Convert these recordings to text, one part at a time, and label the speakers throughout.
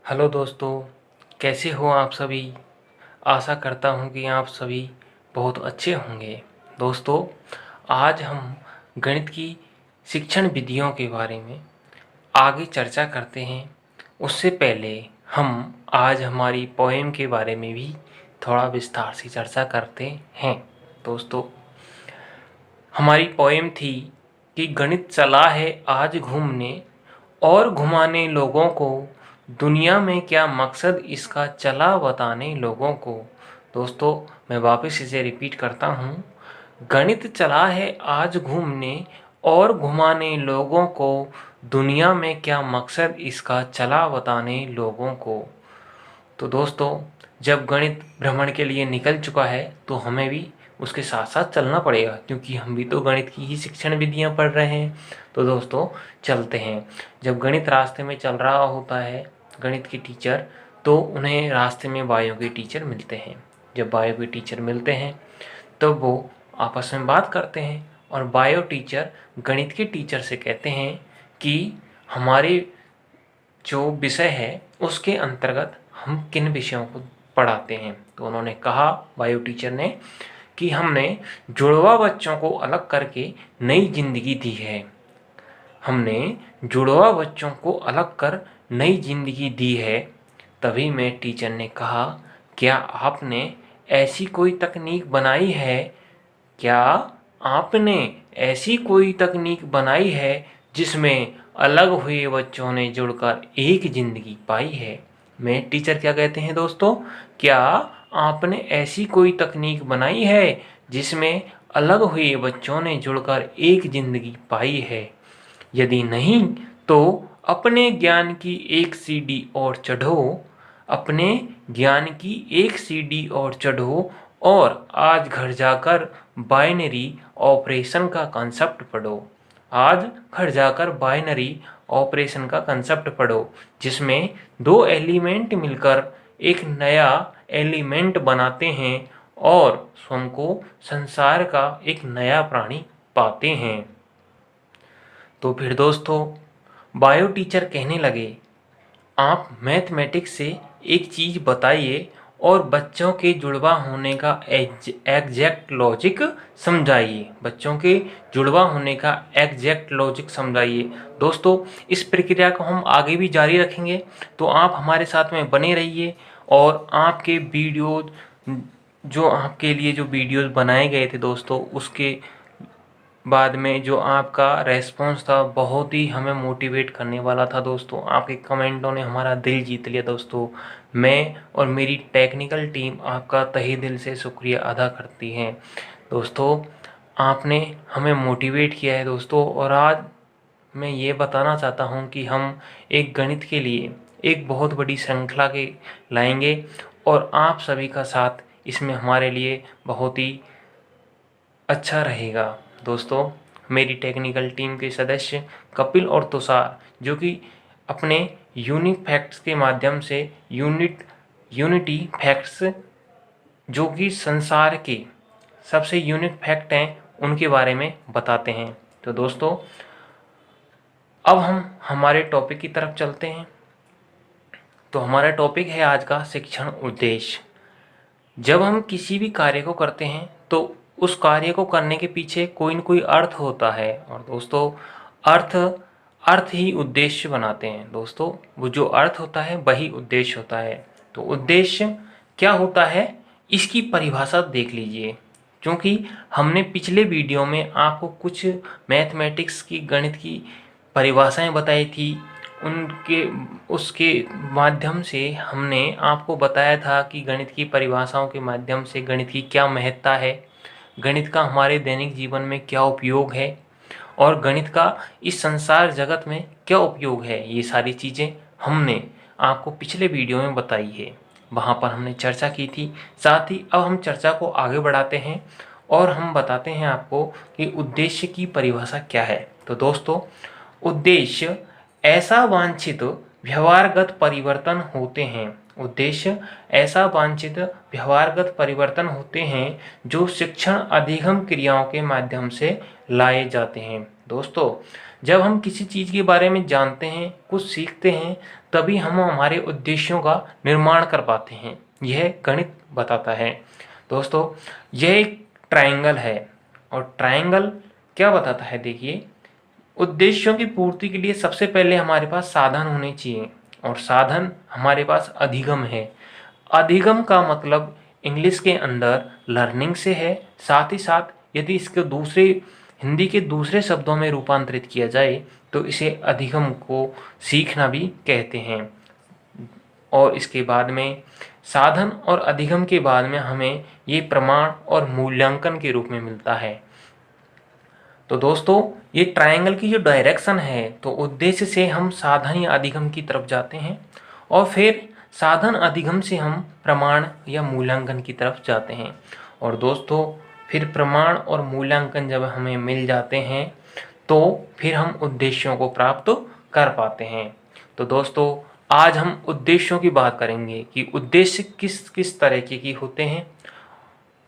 Speaker 1: Hello दोस्तों, कैसे हो आप सभी। आशा करता हूँ कि आप सभी बहुत अच्छे होंगे। दोस्तों, आज हम गणित की शिक्षण विधियों के बारे में आगे चर्चा करते हैं। उससे पहले हम आज हमारी पोएम के बारे में भी थोड़ा विस्तार से चर्चा करते हैं। दोस्तों, हमारी पोएम थी कि गणित चला है आज घूमने और घुमाने लोगों को, दुनिया में क्या मकसद इसका चला बताने लोगों को। दोस्तों, मैं वापस इसे रिपीट करता हूँ। गणित चला है आज घूमने और घुमाने लोगों को, दुनिया में क्या मकसद इसका चला बताने लोगों को। तो दोस्तों, जब गणित भ्रमण के लिए निकल चुका है तो हमें भी उसके साथ साथ चलना पड़ेगा, क्योंकि हम भी तो गणित की ही शिक्षण विधियां पढ़ रहे हैं। तो दोस्तों, चलते हैं। जब गणित रास्ते में चल रहा होता है, गणित के टीचर, तो उन्हें रास्ते में बायो के टीचर मिलते हैं। जब बायो के टीचर मिलते हैं तब वो आपस में बात करते हैं और बायो टीचर गणित के टीचर से कहते हैं कि हमारे जो विषय है उसके अंतर्गत हम किन विषयों को पढ़ाते हैं। तो उन्होंने कहा, बायो टीचर ने, कि हमने जुड़वा बच्चों को अलग करके नई जिंदगी दी है। हमने जुड़वा बच्चों को अलग कर नई जिंदगी दी है। तभी में टीचर ने कहा, क्या आपने ऐसी कोई तकनीक बनाई है, क्या आपने ऐसी कोई तकनीक बनाई है जिसमें अलग हुए बच्चों ने जुड़कर एक जिंदगी पाई है। मैं टीचर क्या कहते हैं दोस्तों, क्या आपने ऐसी कोई तकनीक बनाई है जिसमें अलग हुए बच्चों ने जुड़कर एक जिंदगी पाई है। यदि नहीं तो अपने ज्ञान की एक सीढ़ी और चढ़ो, अपने ज्ञान की एक सीढ़ी और चढ़ो और आज घर जाकर बाइनरी ऑपरेशन का कंसेप्ट पढ़ो। आज घर जाकर बाइनरी ऑपरेशन का कंसेप्ट पढ़ो, जिसमें दो एलिमेंट मिलकर एक नया एलिमेंट बनाते हैं और स्वयं को संसार का एक नया प्राणी पाते हैं। तो फिर दोस्तों, बायो टीचर कहने लगे, आप मैथमेटिक्स से एक चीज़ बताइए और बच्चों के जुड़वा होने का एग्जैक्ट लॉजिक समझाइए। बच्चों के जुड़वा होने का एग्जैक्ट लॉजिक समझाइए। दोस्तों, इस प्रक्रिया को हम आगे भी जारी रखेंगे, तो आप हमारे साथ में बने रहिए। और आपके वीडियोज, जो आपके लिए जो वीडियोज बनाए गए थे दोस्तों, उसके बाद में जो आपका रेस्पॉन्स था बहुत ही हमें मोटिवेट करने वाला था दोस्तों। आपके कमेंटों ने हमारा दिल जीत लिया दोस्तों। मैं और मेरी टेक्निकल टीम आपका तहे दिल से शुक्रिया अदा करती हैं दोस्तों। आपने हमें मोटिवेट किया है दोस्तों। और आज मैं ये बताना चाहता हूँ कि हम एक गणित के लिए एक बहुत बड़ी श्रृंखला के लाएंगे और आप सभी का साथ इसमें हमारे लिए बहुत ही अच्छा रहेगा दोस्तों। मेरी टेक्निकल टीम के सदस्य कपिल और तुषार, जो कि अपने यूनिक फैक्ट्स के माध्यम से यूनिटी फैक्ट्स, जो कि संसार के सबसे यूनिक फैक्ट हैं, उनके बारे में बताते हैं। तो दोस्तों, अब हम हमारे टॉपिक की तरफ चलते हैं। तो हमारा टॉपिक है आज का शिक्षण उद्देश्य। जब हम किसी भी कार्य को करते हैं तो उस कार्य को करने के पीछे कोई न कोई अर्थ होता है। और दोस्तों, अर्थ अर्थ ही उद्देश्य बनाते हैं दोस्तों। वो जो अर्थ होता है वही उद्देश्य होता है। तो उद्देश्य क्या होता है, इसकी परिभाषा देख लीजिए। क्योंकि हमने पिछले वीडियो में आपको कुछ मैथमेटिक्स की, गणित की परिभाषाएं बताई थी, उनके उसके माध्यम से हमने आपको बताया था कि गणित की परिभाषाओं के माध्यम से गणित की क्या महत्ता है, गणित का हमारे दैनिक जीवन में क्या उपयोग है और गणित का इस संसार जगत में क्या उपयोग है। ये सारी चीज़ें हमने आपको पिछले वीडियो में बताई है, वहाँ पर हमने चर्चा की थी। साथ ही अब हम चर्चा को आगे बढ़ाते हैं और हम बताते हैं आपको कि उद्देश्य की परिभाषा क्या है। तो दोस्तों, उद्देश्य ऐसा वांछित व्यवहारगत परिवर्तन होते हैं उद्देश्य ऐसा वांछित व्यवहारगत परिवर्तन होते हैं जो शिक्षण अधिगम क्रियाओं के माध्यम से लाए जाते हैं। दोस्तों, जब हम किसी चीज़ के बारे में जानते हैं, कुछ सीखते हैं, तभी हम हमारे उद्देश्यों का निर्माण कर पाते हैं। यह गणित बताता है। दोस्तों, यह एक ट्रायंगल है और ट्रायंगल क्या बताता है, देखिए, उद्देश्यों की पूर्ति के लिए सबसे पहले हमारे पास साधन होने चाहिए और साधन हमारे पास अधिगम है। अधिगम का मतलब इंग्लिश के अंदर लर्निंग से है। साथ ही साथ यदि इसके दूसरे हिंदी के दूसरे शब्दों में रूपांतरित किया जाए तो इसे अधिगम को सीखना भी कहते हैं। और इसके बाद में साधन और अधिगम के बाद में हमें ये प्रमाण और मूल्यांकन के रूप में मिलता है। तो दोस्तों, ये ट्रायंगल की जो डायरेक्शन है, तो उद्देश्य से हम साधन या अधिगम की तरफ जाते हैं और फिर साधन अधिगम से हम प्रमाण या मूल्यांकन की तरफ जाते हैं। और दोस्तों, फिर प्रमाण और मूल्यांकन जब हमें मिल जाते हैं तो फिर हम उद्देश्यों को प्राप्त कर पाते हैं। तो दोस्तों, आज हम उद्देश्यों की बात करेंगे कि उद्देश्य किस किस तरीके की होते हैं।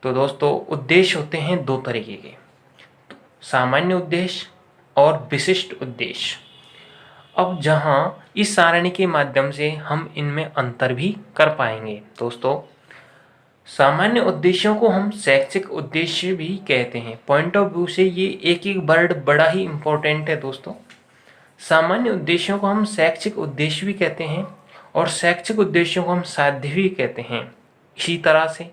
Speaker 1: तो दोस्तों, उद्देश्य होते हैं दो तरीके के, सामान्य उद्देश्य और विशिष्ट उद्देश्य। अब जहां इस सारणी के माध्यम से हम इनमें अंतर भी कर पाएंगे। दोस्तों, सामान्य उद्देश्यों को हम शैक्षिक उद्देश्य भी कहते हैं। पॉइंट ऑफ व्यू से ये एक एक वर्ड बड़ा ही इंपॉर्टेंट है। दोस्तों, सामान्य उद्देश्यों को हम शैक्षिक उद्देश्य भी कहते हैं और शैक्षिक उद्देश्यों को हम साध्य भी कहते हैं। इसी तरह से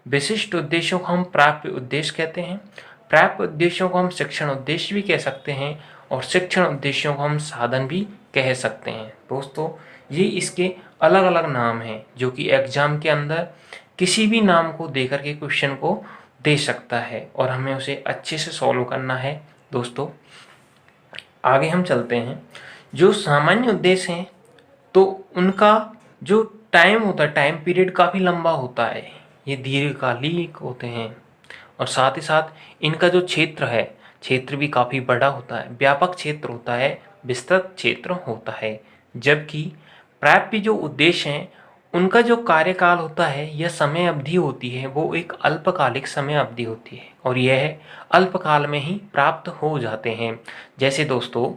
Speaker 1: विशिष्ट उद्देश्यों को हम प्राप्य उद्देश्य कहते हैं। प्राप्य उद्देश्यों को हम शिक्षण उद्देश्य भी कह सकते हैं और शिक्षण उद्देश्यों को हम साधन भी कह सकते हैं। दोस्तों, ये इसके अलग अलग नाम हैं जो कि एग्जाम के अंदर किसी भी नाम को देकर के क्वेश्चन को दे सकता है और हमें उसे अच्छे से सॉल्व करना है। दोस्तों, आगे हम चलते हैं। जो सामान्य उद्देश्य हैं तो उनका जो टाइम होता है, टाइम पीरियड काफ़ी लंबा होता है, ये दीर्घकालिक होते हैं और साथ ही साथ इनका जो क्षेत्र है, क्षेत्र भी काफ़ी बड़ा होता है, व्यापक क्षेत्र होता है, विस्तृत क्षेत्र होता है। जबकि प्राप्य जो उद्देश्य हैं उनका जो कार्यकाल होता है या समय अवधि होती है वो एक अल्पकालिक समय अवधि होती है और यह अल्पकाल में ही प्राप्त हो जाते हैं। जैसे दोस्तों,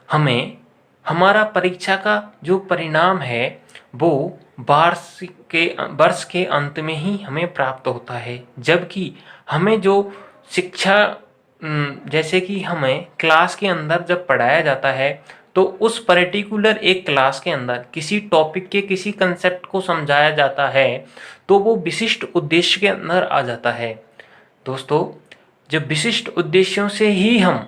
Speaker 1: हमें हमारा परीक्षा का जो परिणाम है वो वर्ष के अंत में ही हमें प्राप्त होता है। जबकि हमें जो शिक्षा जैसे कि हमें क्लास के अंदर जब पढ़ाया जाता है तो उस पर्टिकुलर एक क्लास के अंदर किसी टॉपिक के किसी कंसेप्ट को समझाया जाता है तो वो विशिष्ट उद्देश्य के अंदर आ जाता है। दोस्तों, जब विशिष्ट उद्देश्यों से ही हम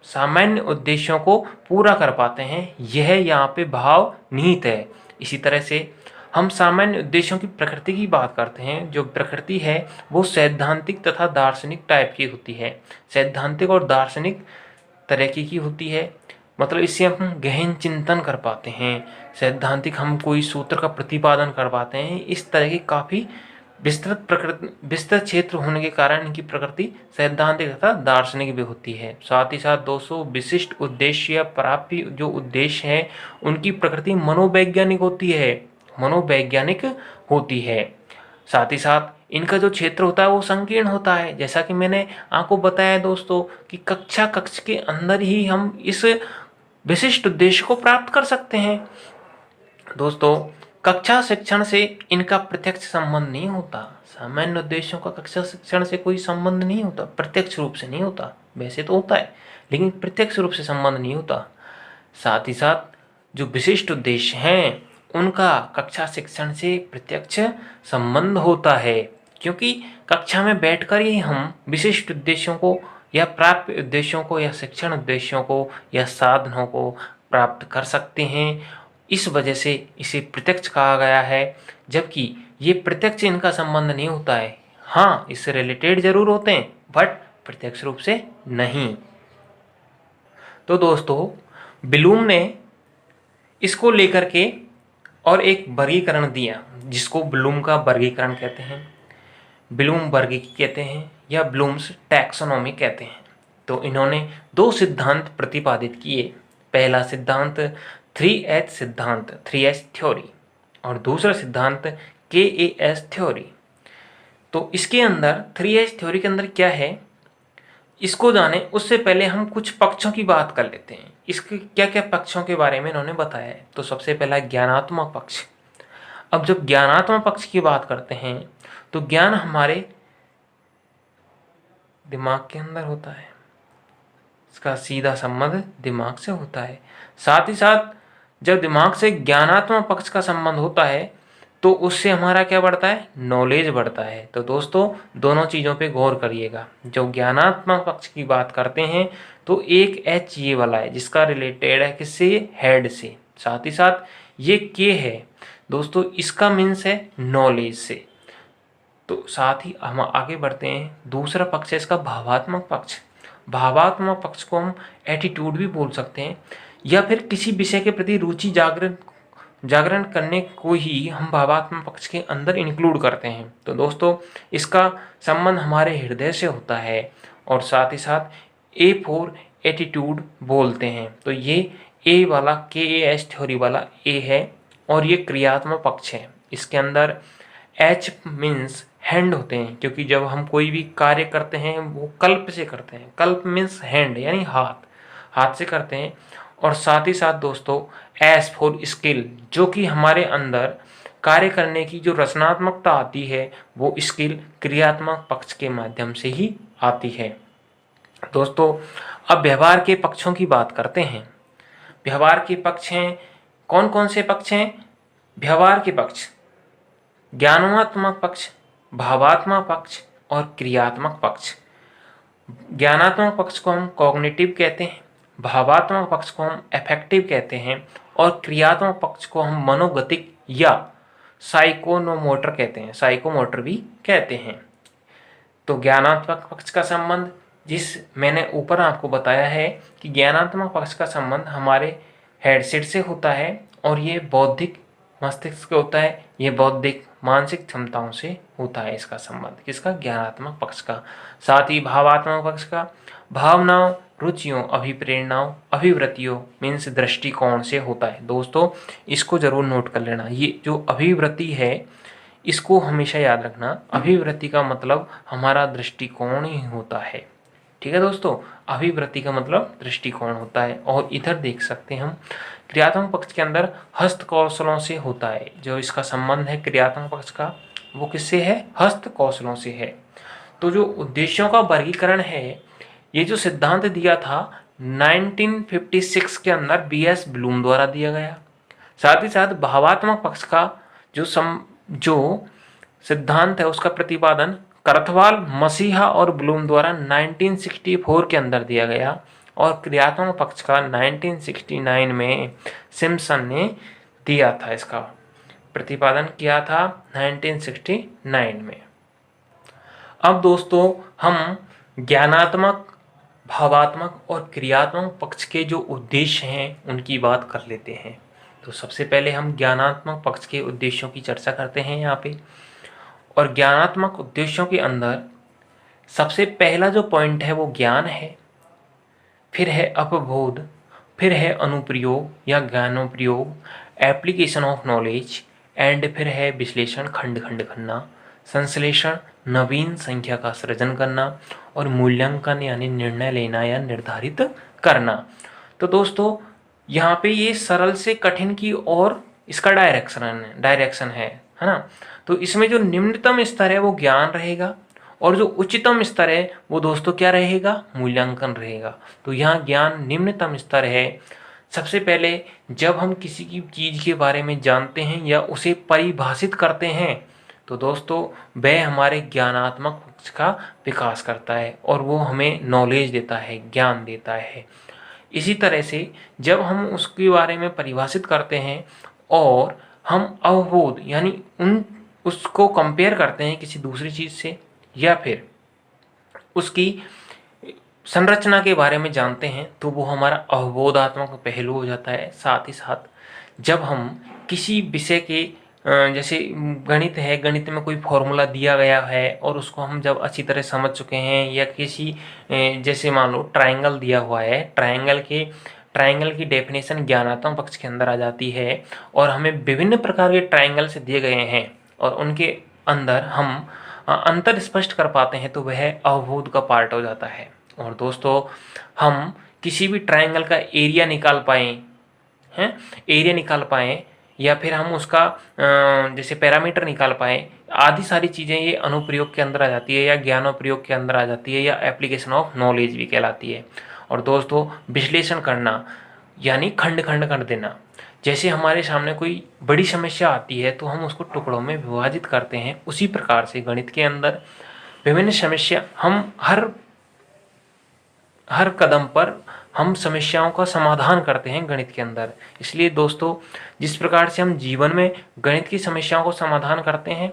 Speaker 1: सामान्य उद्देश्यों को पूरा कर पाते हैं, यह यहाँ पे भाव निहित है। इसी तरह से हम सामान्य उद्देश्यों की प्रकृति की बात करते हैं। जो प्रकृति है वो सैद्धांतिक तथा दार्शनिक टाइप की होती है। सैद्धांतिक और दार्शनिक तरीके की होती है, मतलब इससे हम गहन चिंतन कर पाते हैं। सैद्धांतिक हम कोई सूत्र का प्रतिपादन कर पाते हैं। इस तरह की काफ़ी विस्तृत क्षेत्र होने के कारण इनकी प्रकृति सैद्धांतिक तथा दार्शनिक भी होती है। साथ ही साथ दोस्तों, विशिष्ट उद्देश्य या प्राप्य जो उद्देश्य है उनकी प्रकृति मनोवैज्ञानिक होती है, मनोवैज्ञानिक होती है। साथ ही साथ इनका जो क्षेत्र होता है वो संकीर्ण होता है। जैसा कि मैंने आपको बताया दोस्तों कि कक्ष के अंदर ही हम इस विशिष्ट उद्देश्य को प्राप्त कर सकते हैं। दोस्तों, कक्षा शिक्षण से इनका प्रत्यक्ष संबंध नहीं होता। सामान्य उद्देश्यों का कक्षा शिक्षण से कोई संबंध नहीं होता, प्रत्यक्ष रूप से नहीं होता। वैसे तो होता है लेकिन प्रत्यक्ष रूप से संबंध नहीं होता। साथ ही साथ जो विशिष्ट उद्देश्य हैं उनका कक्षा शिक्षण से प्रत्यक्ष संबंध होता है, क्योंकि कक्षा में बैठकर ही हम विशिष्ट उद्देश्यों को या प्राप्य उद्देश्यों को या शिक्षण उद्देश्यों को या साधनों को प्राप्त कर सकते हैं। इस वजह से इसे प्रत्यक्ष कहा गया है, जबकि ये प्रत्यक्ष इनका संबंध नहीं होता है। हाँ, इससे रिलेटेड जरूर होते हैं बट प्रत्यक्ष रूप से नहीं। तो दोस्तों, ब्लूम ने इसको लेकर के और एक वर्गीकरण दिया जिसको ब्लूम का वर्गीकरण कहते हैं, ब्लूम वर्गीकरण कहते हैं या ब्लूम्स टैक्सोनॉमी कहते हैं। तो इन्होंने दो सिद्धांत प्रतिपादित किए। पहला सिद्धांत 3H सिद्धांत, 3H थ्योरी, और दूसरा सिद्धांत KAS थ्योरी। तो इसके अंदर 3S थ्योरी के अंदर क्या है, इसको जाने उससे पहले हम कुछ पक्षों की बात कर लेते हैं। इसके क्या क्या पक्षों के बारे में इन्होंने बताया है। तो सबसे पहला ज्ञानात्मक पक्ष। अब जब ज्ञानात्मक पक्ष की बात करते हैं तो ज्ञान हमारे दिमाग के अंदर होता है, इसका सीधा संबंध दिमाग से होता है। साथ ही साथ जब दिमाग से ज्ञानात्मक पक्ष का संबंध होता है तो उससे हमारा क्या बढ़ता है, नॉलेज बढ़ता है। तो दोस्तों दोनों चीज़ों पे गौर करिएगा। जब ज्ञानात्मक पक्ष की बात करते हैं तो एक H ये वाला है जिसका रिलेटेड है किससे, हेड से। साथ ही साथ ये K है दोस्तों, इसका मीन्स है नॉलेज से। तो साथ ही हम आगे बढ़ते हैं। दूसरा पक्ष है इसका भावात्मक पक्ष। भावात्मक पक्ष को हम एटीट्यूड भी बोल सकते हैं, या फिर किसी विषय के प्रति रुचि जागरण करने को ही हम भावात्मक पक्ष के अंदर इंक्लूड करते हैं। तो दोस्तों इसका संबंध हमारे हृदय से होता है। और साथ ही साथ A4 एटीट्यूड बोलते हैं। तो ये ए वाला KAS थ्योरी वाला ए है और ये क्रियात्मक पक्ष है। इसके अंदर H मीन्स हैंड होते हैं, क्योंकि जब हम कोई भी कार्य करते हैं वो कल्प से करते हैं। कल्प मीन्स हैंड यानी हाथ से करते हैं। और साथ ही साथ दोस्तों S फॉर स्किल, जो कि हमारे अंदर कार्य करने की जो रचनात्मकता आती है वो स्किल क्रियात्मक पक्ष के माध्यम से ही आती है। दोस्तों अब व्यवहार के पक्षों की बात करते हैं। व्यवहार के पक्ष हैं, कौन कौन से पक्ष हैं व्यवहार के पक्ष, ज्ञानात्मक पक्ष, भावात्मक पक्ष और क्रियात्मक पक्ष। ज्ञानात्मक पक्ष को हम कॉग्निटिव कहते हैं, भावात्मक पक्ष को हम अफेक्टिव कहते हैं और क्रियात्मक पक्ष को हम मनोगतिक या साइकोमोटर कहते हैं, साइकोमोटर भी कहते हैं। तो ज्ञानात्मक पक्ष का संबंध जिस मैंने ऊपर आपको बताया है कि ज्ञानात्मक पक्ष का संबंध हमारे हेडसेट से होता है और ये बौद्धिक मस्तिष्क से होता है, ये बौद्धिक मानसिक क्षमताओं से होता है इसका संबंध, किसका, ज्ञानात्मक पक्ष का। साथ ही भावात्मक पक्ष का भावनाओं, रुचियों, अभिप्रेरणाओं, अभिवृत्तियों मीन्स दृष्टिकोण से होता है। दोस्तों इसको जरूर नोट कर लेना, ये जो अभिवृत्ति है इसको हमेशा याद रखना। अभिवृत्ति का मतलब हमारा दृष्टिकोण ही होता है, ठीक है दोस्तों, अभिवृत्ति का मतलब दृष्टिकोण होता है। और इधर देख सकते हैं हम क्रियात्मक पक्ष के अंदर हस्त कौशलों से होता है। जो इसका संबंध है क्रियात्मक पक्ष का वो किससे है, हस्त कौशलों से है। तो जो उद्देश्यों का वर्गीकरण है, ये जो सिद्धांत दिया था 1956 के अंदर BS ब्लूम द्वारा दिया गया। साथ ही साथ भावात्मक पक्ष का जो सिद्धांत है उसका प्रतिपादन करथवाल, मसीहा और ब्लूम द्वारा 1964 के अंदर दिया गया। और क्रियात्मक पक्ष का 1969 में सिम्पसन ने दिया था, इसका प्रतिपादन किया था 1969 में। अब दोस्तों हम ज्ञानात्मक, भावात्मक और क्रियात्मक पक्ष के जो उद्देश्य हैं उनकी बात कर लेते हैं। तो सबसे पहले हम ज्ञानात्मक पक्ष के उद्देश्यों की चर्चा करते हैं यहाँ पे। और ज्ञानात्मक उद्देश्यों के अंदर सबसे पहला जो पॉइंट है वो ज्ञान है, फिर है अपबोध, फिर है अनुप्रयोग या ज्ञानोप्रयोग, एप्लीकेशन ऑफ नॉलेज, एंड फिर है विश्लेषण, खंड खंड करना, संश्लेषण, नवीन संख्या का सृजन करना और मूल्यांकन यानी निर्णय लेना या निर्धारित करना। तो दोस्तों यहाँ पे ये सरल से कठिन की ओर इसका डायरेक्शन है ना। तो इसमें जो निम्नतम स्तर है वो ज्ञान रहेगा और जो उच्चतम स्तर है वो दोस्तों क्या रहेगा, मूल्यांकन रहेगा। तो यहाँ ज्ञान निम्नतम स्तर है। सबसे पहले जब हम किसी की चीज़ के बारे में जानते हैं या उसे परिभाषित करते हैं तो दोस्तों वह हमारे ज्ञानात्मक पक्ष का विकास करता है और वो हमें नॉलेज देता है, ज्ञान देता है। इसी तरह से जब हम उसके बारे में परिभाषित करते हैं और हम अवबोध यानी उसको कंपेयर करते हैं किसी दूसरी चीज़ से या फिर उसकी संरचना के बारे में जानते हैं तो वो हमारा अवबोधात्मक पहलू हो जाता है। साथ ही साथ जब हम किसी विषय के जैसे गणित है, गणित में कोई फॉर्मूला दिया गया है और उसको हम जब अच्छी तरह समझ चुके हैं, या किसी जैसे मान लो ट्रायंगल दिया हुआ है, ट्रायंगल की डेफिनेशन ज्ञानात्मक पक्ष के अंदर आ जाती है और हमें विभिन्न प्रकार के ट्रायंगल से दिए गए हैं और उनके अंदर हम अंतर स्पष्ट कर पाते हैं, तो वह अवबोध का पार्ट हो जाता है। और दोस्तों, हम किसी भी ट्रायंगल का एरिया निकाल पाएँ हैं, एरिया निकाल पाएँ या फिर हम उसका जैसे पैरामीटर निकाल पाएँ, आदि सारी चीज़ें ये अनुप्रयोग के अंदर आ जाती है या ज्ञानोपयोग के अंदर आ जाती है या एप्लीकेशन ऑफ नॉलेज भी कहलाती है। और दोस्तों, विश्लेषण करना यानी खंड खंड कर देना। जैसे हमारे सामने कोई बड़ी समस्या आती है तो हम उसको टुकड़ों में विभाजित करते हैं, उसी प्रकार से गणित के अंदर विभिन्न समस्या हम हर कदम पर हम समस्याओं का समाधान करते हैं गणित के अंदर। इसलिए दोस्तों, जिस प्रकार से हम जीवन में गणित की समस्याओं को समाधान करते हैं,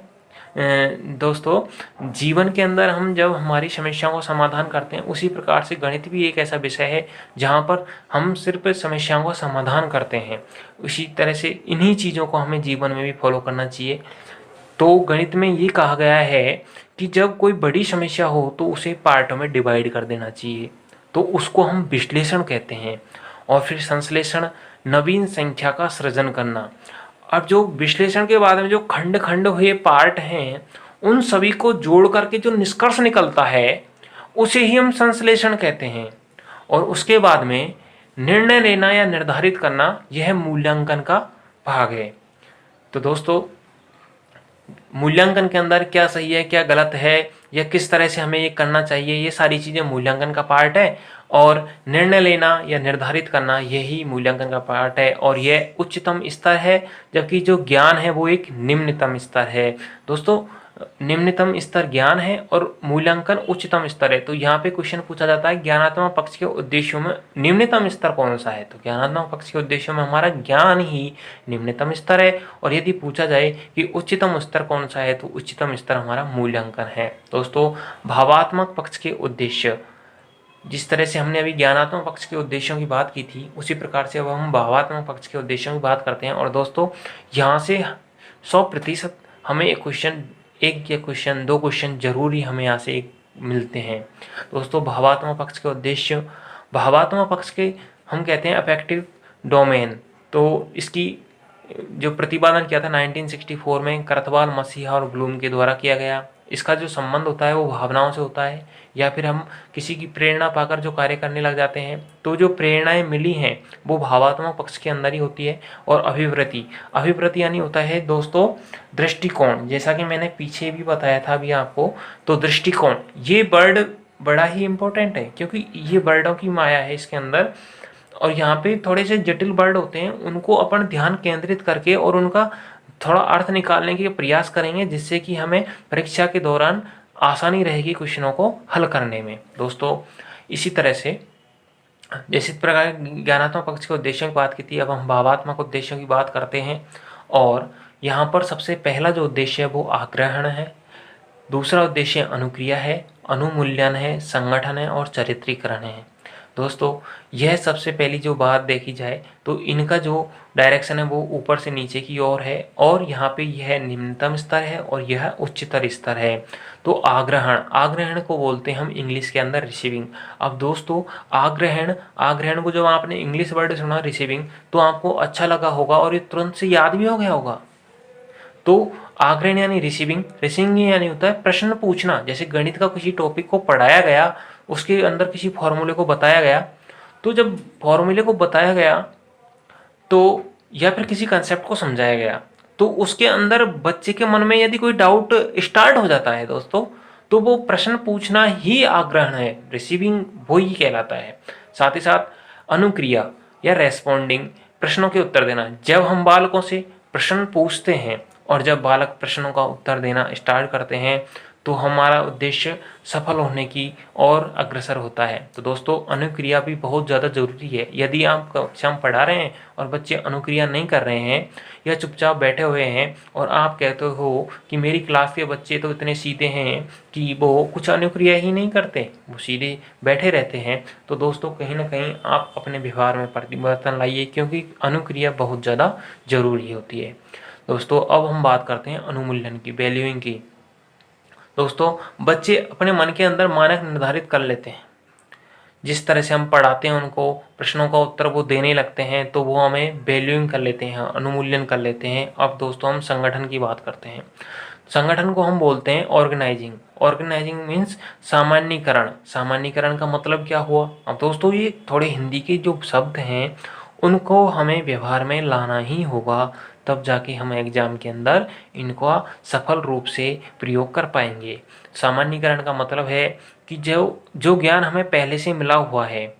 Speaker 1: दोस्तों जीवन के अंदर हम जब हमारी समस्याओं का समाधान करते हैं, उसी प्रकार से गणित भी एक ऐसा विषय है जहाँ पर हम सिर्फ समस्याओं का समाधान करते हैं। उसी तरह से इन्हीं चीज़ों को हमें जीवन में भी फॉलो करना चाहिए। तो गणित में ये कहा गया है कि जब कोई बड़ी समस्या हो तो उसे पार्टों में डिवाइड कर देना चाहिए, तो उसको हम विश्लेषण कहते हैं। और फिर संश्लेषण, नवीन संख्या का सृजन करना। अब जो विश्लेषण के बाद में जो खंड खंड हुए पार्ट हैं, उन सभी को जोड़ करके जो निष्कर्ष निकलता है उसे ही हम संश्लेषण कहते हैं। और उसके बाद में निर्णय लेना या निर्धारित करना, यह मूल्यांकन का भाग है। तो दोस्तों, मूल्यांकन के अंदर क्या सही है क्या गलत है या किस तरह से हमें ये करना चाहिए, ये सारी चीज़ें मूल्यांकन का पार्ट है। और निर्णय लेना या निर्धारित करना, यही मूल्यांकन का पार्ट है और यह उच्चतम स्तर है, जबकि जो ज्ञान है वो एक निम्नतम स्तर है। दोस्तों, निम्नतम स्तर ज्ञान है और मूल्यांकन उच्चतम स्तर है। तो यहाँ पे क्वेश्चन पूछा जाता है ज्ञानात्मक पक्ष के उद्देश्यों में निम्नतम स्तर कौन सा है, तो ज्ञानात्मक पक्ष के उद्देश्यों में हमारा ज्ञान ही निम्नतम स्तर है। और यदि पूछा जाए कि उच्चतम स्तर कौन सा है, तो उच्चतम स्तर हमारा मूल्यांकन है। दोस्तों, भावात्मक पक्ष के उद्देश्य, जिस तरह से हमने अभी ज्ञानात्मक पक्ष के उद्देश्यों की बात की थी, उसी प्रकार से अब हम भावात्मक पक्ष के उद्देश्यों की बात करते हैं। और दोस्तों, यहाँ से 100% हमें एक या क्वेश्चन 2 क्वेश्चन जरूर ही हमें यहाँ से एक मिलते हैं। दोस्तों, भावात्मक पक्ष के उद्देश्य, भावात्मक पक्ष के हम कहते हैं अफेक्टिव डोमेन। तो इसकी जो प्रतिपादन किया था 1964 में करथवाल, मसीहा और ब्लूम के द्वारा किया गया। इसका जो संबंध होता है वो भावनाओं से होता है, या फिर हम किसी की प्रेरणा पाकर जो कार्य करने लग जाते हैं, तो जो प्रेरणाएं मिली हैं वो भावात्मक पक्ष के अंदर ही होती है। और अभिवृत्ति यानी होता है दोस्तों दृष्टिकोण, जैसा कि मैंने पीछे भी बताया था अभी आपको। तो दृष्टिकोण, ये वर्ड बड़ा ही इम्पोर्टेंट है क्योंकि ये वर्डों की माया है इसके अंदर। और यहाँ पे थोड़े से जटिल वर्ड होते हैं, उनको अपन ध्यान केंद्रित करके और उनका थोड़ा अर्थ निकालने के प्रयास करेंगे, जिससे कि हमें परीक्षा के दौरान आसानी रहेगी क्वेश्चनों को हल करने में। दोस्तों, इसी तरह से जैसे प्रकार ज्ञानात्मक पक्ष के उद्देश्यों की बात की थी, अब हम भावात्मक उद्देश्यों की बात करते हैं। और यहाँ पर सबसे पहला जो उद्देश्य है वो आग्रहण है, दूसरा उद्देश्य अनुक्रिया है, अनुमूल्यन है, संगठन है और चरित्रीकरण है। दोस्तों, यह सबसे पहली जो बात देखी जाए तो इनका जो डायरेक्शन है वो ऊपर से नीचे की ओर है, और यहाँ पे यह निम्नतम स्तर है और यह उच्चतर स्तर है। तो आग्रहण को बोलते हैं हम इंग्लिश के अंदर रिसीविंग। अब दोस्तों, आग्रहण को जब आपने इंग्लिश वर्ड सुना रिसीविंग, तो आपको अच्छा लगा होगा और ये तुरंत से याद भी हो गया होगा। तो आग्रहण यानी रिसीविंग यानी होता है प्रश्न पूछना। जैसे गणित का किसी टॉपिक को पढ़ाया गया, उसके अंदर किसी फॉर्मूले को बताया गया, तो जब फॉर्मूले को बताया गया तो या फिर किसी कंसेप्ट को समझाया गया, तो उसके अंदर बच्चे के मन में यदि कोई डाउट स्टार्ट हो जाता है दोस्तों, तो वो प्रश्न पूछना ही आग्रहण है, रिसीविंग वो ही कहलाता है। साथ ही साथ अनुक्रिया या रेस्पॉन्डिंग, प्रश्नों के उत्तर देना। जब हम बालकों से प्रश्न पूछते हैं और जब बालक प्रश्नों का उत्तर देना स्टार्ट करते हैं, तो हमारा उद्देश्य सफल होने की ओर अग्रसर होता है। तो दोस्तों, अनुक्रिया भी बहुत ज़्यादा जरूरी है। यदि आप कक्षा में पढ़ा रहे हैं और बच्चे अनुक्रिया नहीं कर रहे हैं या चुपचाप बैठे हुए हैं और आप कहते हो कि मेरी क्लास के बच्चे तो इतने सीधे हैं कि वो कुछ अनुक्रिया ही नहीं करते, वो सीधे बैठे रहते हैं, तो दोस्तों कहीं ना कहीं आप अपने व्यवहार में परिवर्तन लाइए, क्योंकि अनुक्रिया बहुत ज़्यादा जरूरी होती है। दोस्तों, अब हम बात करते हैं अनुमूल्यन की, वैल्यूइंग की। दोस्तों, बच्चे अपने मन के अंदर मानक निर्धारित कर लेते हैं, जिस तरह से हम पढ़ाते हैं उनको, प्रश्नों का उत्तर वो देने लगते हैं, तो वो हमें वैल्यूइंग कर लेते हैं, अनुमूल्यन कर लेते हैं। अब दोस्तों हम संगठन की बात करते हैं। संगठन को हम बोलते हैं ऑर्गेनाइजिंग। ऑर्गेनाइजिंग मीन्स सामान्यीकरण। सामान्यीकरण का मतलब क्या हुआ? अब दोस्तों ये थोड़े हिंदी के जो शब्द हैं उनको हमें व्यवहार में लाना ही होगा, तब जाके हम एग्जाम के अंदर इनको सफल रूप से प्रयोग कर पाएंगे। सामान्यीकरण का मतलब है कि जो जो ज्ञान हमें पहले से मिला हुआ है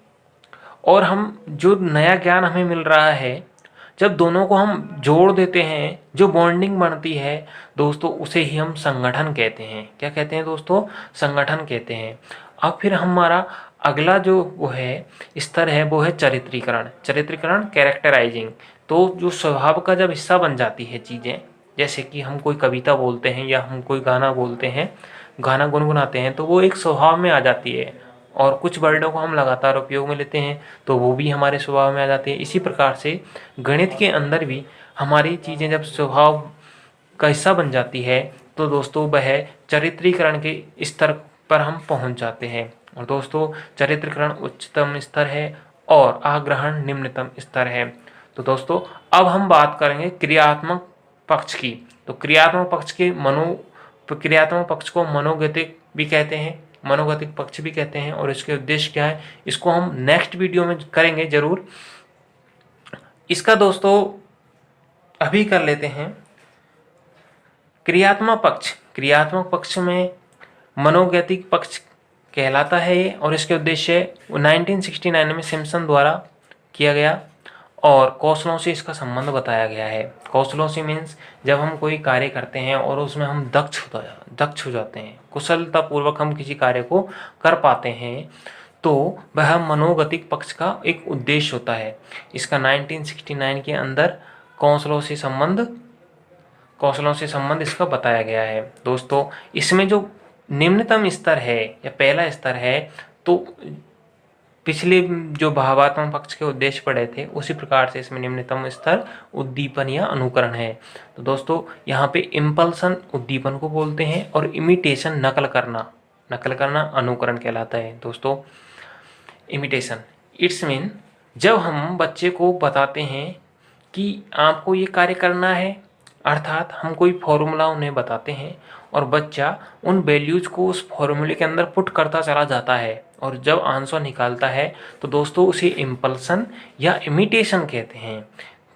Speaker 1: और हम जो नया ज्ञान हमें मिल रहा है, जब दोनों को हम जोड़ देते हैं, जो बॉन्डिंग बनती है दोस्तों, उसे ही हम संगठन कहते हैं। क्या कहते हैं दोस्तों? संगठन कहते हैं। अब फिर हमारा अगला जो वो है स्तर है वो है चरित्रीकरण। चरित्रीकरण कैरेक्टराइजिंग। तो जो स्वभाव का जब हिस्सा बन जाती है चीज़ें, जैसे कि हम कोई कविता बोलते हैं या हम कोई गाना बोलते हैं, गाना गुनगुनाते हैं, तो वो एक स्वभाव में आ जाती है। और कुछ वर्डों को हम लगातार उपयोग में लेते हैं तो वो भी हमारे स्वभाव में आ जाती है। इसी प्रकार से गणित के अंदर भी हमारी चीज़ें जब स्वभाव का हिस्सा बन जाती है तो दोस्तों वह चरित्रीकरण के स्तर पर हम पहुंच जाते हैं। और दोस्तों चरित्रीकरण उच्चतम स्तर है और आग्रहण निम्नतम स्तर है। तो दोस्तों अब हम बात करेंगे क्रियात्मक पक्ष की। तो क्रियात्मक पक्ष को मनोगतिक भी कहते हैं, मनोगतिक पक्ष भी कहते हैं। और इसके उद्देश्य क्या है इसको हम नेक्स्ट वीडियो में करेंगे जरूर। इसका दोस्तों अभी कर लेते हैं क्रियात्मक पक्ष। क्रियात्मक पक्ष में मनोगतिक पक्ष कहलाता है ये, और इसके उद्देश्य 1969 में सिम्पसन द्वारा किया गया और कौशलों से इसका संबंध बताया गया है। कौशलों से मीन्स जब हम कोई कार्य करते हैं और उसमें हम दक्ष हो जाते हैं, कुशलतापूर्वक हम किसी कार्य को कर पाते हैं, तो वह मनोगतिक पक्ष का एक उद्देश्य होता है। इसका 1969 के अंदर कौशलों से संबंध इसका बताया गया है। दोस्तों इसमें जो निम्नतम स्तर है या पहला स्तर है, तो पिछले जो भावात्मक पक्ष के उद्देश्य पढ़े थे उसी प्रकार से इसमें निम्नतम स्तर उद्दीपन या अनुकरण है। तो दोस्तों यहाँ पे इम्पल्सन उद्दीपन को बोलते हैं और इमिटेशन नकल करना अनुकरण कहलाता है। दोस्तों इमिटेशन इट्स मीन जब हम बच्चे को बताते हैं कि आपको ये कार्य करना है, अर्थात हम कोई फॉर्मूला उन्हें बताते हैं और बच्चा उन वैल्यूज को उस फॉर्मूले के अंदर पुट करता चला जाता है और जब आंसर निकालता है तो दोस्तों उसे इम्पल्सन या इमिटेशन कहते हैं।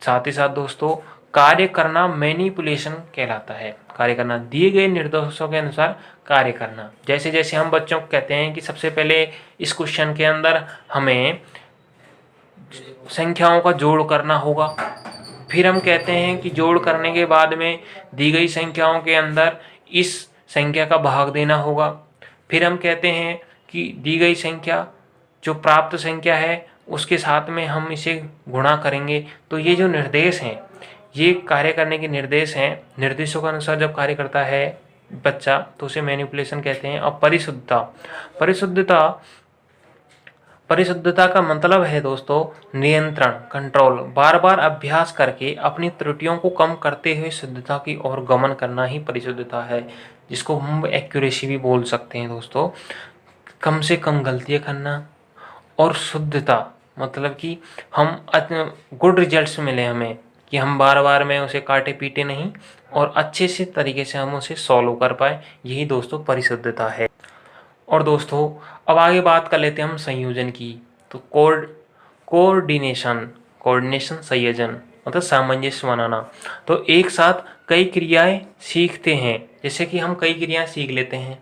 Speaker 1: साथ ही साथ दोस्तों कार्य करना मैनिपुलेशन कहलाता है। कार्य करना दिए गए निर्देशों के अनुसार कार्य करना। जैसे जैसे हम बच्चों को कहते हैं कि सबसे पहले इस क्वेश्चन के अंदर हमें संख्याओं का जोड़ करना होगा, फिर हम कहते हैं कि जोड़ करने के बाद में दी गई संख्याओं के अंदर इस संख्या का भाग देना होगा, फिर हम कहते हैं कि दी गई संख्या जो प्राप्त संख्या है उसके साथ में हम इसे गुणा करेंगे। तो ये जो निर्देश हैं ये कार्य करने के निर्देश हैं। निर्देशों के अनुसार जब कार्य करता है बच्चा तो उसे मैनिपुलेशन कहते हैं। और परिशुद्धता का मतलब है दोस्तों नियंत्रण, कंट्रोल। बार बार अभ्यास करके अपनी त्रुटियों को कम करते हुए शुद्धता की ओर गमन करना ही परिशुद्धता है, जिसको हम एक्यूरेसी भी बोल सकते हैं। दोस्तों कम से कम गलतियां करना और शुद्धता मतलब कि हम गुड रिजल्ट्स मिले हमें, कि हम बार बार में उसे काटे पीटे नहीं और अच्छे से तरीके से हम उसे सॉल्व कर पाए, यही दोस्तों परिशुद्धता है। और दोस्तों अब आगे बात कर लेते हैं हम संयोजन की। तो कोऑर्डिनेशन संयोजन मतलब सामंजस्य बनाना। तो एक साथ कई क्रियाएं सीखते हैं, जैसे कि हम कई क्रियाएं सीख लेते हैं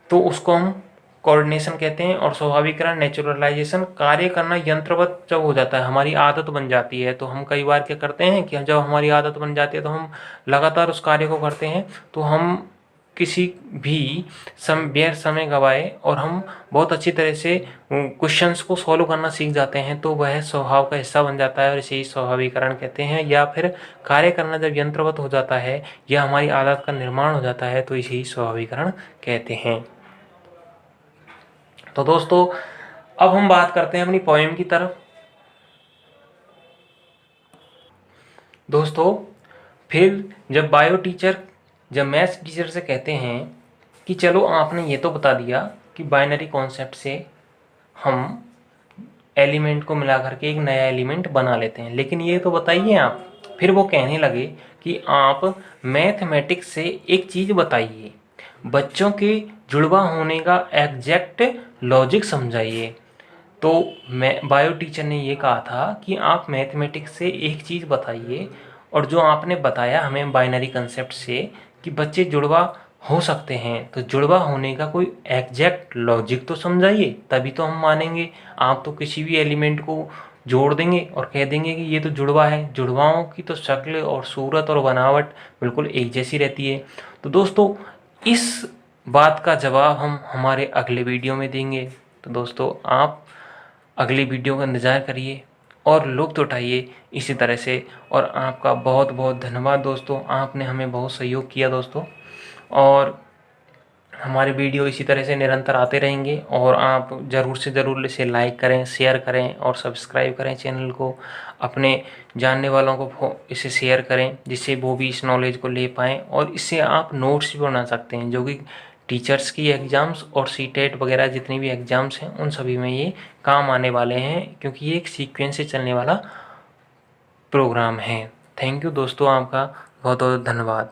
Speaker 1: तो उसको हम कोऑर्डिनेशन कहते हैं। और स्वाभाविकरण नेचुरलाइजेशन, कार्य करना यंत्रवत जब हो जाता है, हमारी आदत बन जाती है, तो हम कई बार क्या करते हैं कि जब हमारी आदत बन जाती है तो हम लगातार उस कार्य को करते हैं, तो हम किसी भी समय गवाए और हम बहुत अच्छी तरह से क्वेश्चंस को सॉल्व करना सीख जाते हैं, तो वह स्वभाव का हिस्सा बन जाता है और इसे स्वाभाविकरण कहते हैं। या फिर कार्य करना जब यंत्रवत हो जाता है या हमारी आदत का निर्माण हो जाता है तो इसे स्वाभाविकरण कहते हैं। तो दोस्तों अब हम बात करते हैं अपनी पोएम की तरफ। दोस्तों फिर जब मैथ्स टीचर से कहते हैं कि चलो आपने ये तो बता दिया कि बाइनरी कॉन्सेप्ट से हम एलिमेंट को मिला करके एक नया एलिमेंट बना लेते हैं। लेकिन ये तो बताइए आप, फिर वो कहने लगे कि आप मैथमेटिक्स से एक चीज़ बताइए, बच्चों के जुड़वा होने का एग्जैक्ट लॉजिक समझाइए। तो मैं बायो टीचर ने ये कहा था कि आप मैथमेटिक्स से एक चीज़ बताइए, और जो आपने बताया हमें बाइनरी कंसेप्ट से कि बच्चे जुड़वा हो सकते हैं, तो जुड़वा होने का कोई एग्जैक्ट लॉजिक तो समझाइए, तभी तो हम मानेंगे। आप तो किसी भी एलिमेंट को जोड़ देंगे और कह देंगे कि ये तो जुड़वा है। जुड़वाओं की तो शक्ल और सूरत और बनावट बिल्कुल एक जैसी रहती है। तो दोस्तों, इस बात का जवाब हम हमारे अगले वीडियो में देंगे। तो दोस्तों, आप अगली वीडियो का इंतज़ार करिए और लुत्फ़ उठाइए इसी तरह से। और आपका बहुत बहुत धन्यवाद दोस्तों, आपने हमें बहुत सहयोग किया दोस्तों। और हमारे वीडियो इसी तरह से निरंतर आते रहेंगे, और आप ज़रूर से ज़रूर इसे लाइक करें, शेयर करें और सब्सक्राइब करें चैनल को। अपने जानने वालों को इसे शेयर करें, जिससे वो भी इस नॉलेज को ले पाएँ। और इससे आप नोट्स भी बना सकते हैं, जो कि टीचर्स की एग्ज़ाम्स और सीटेट वगैरह जितनी भी एग्ज़ाम्स हैं उन सभी में ये काम आने वाले हैं, क्योंकि ये एक सीक्वेंस से चलने वाला प्रोग्राम है। थैंक यू दोस्तों, आपका बहुत बहुत धन्यवाद।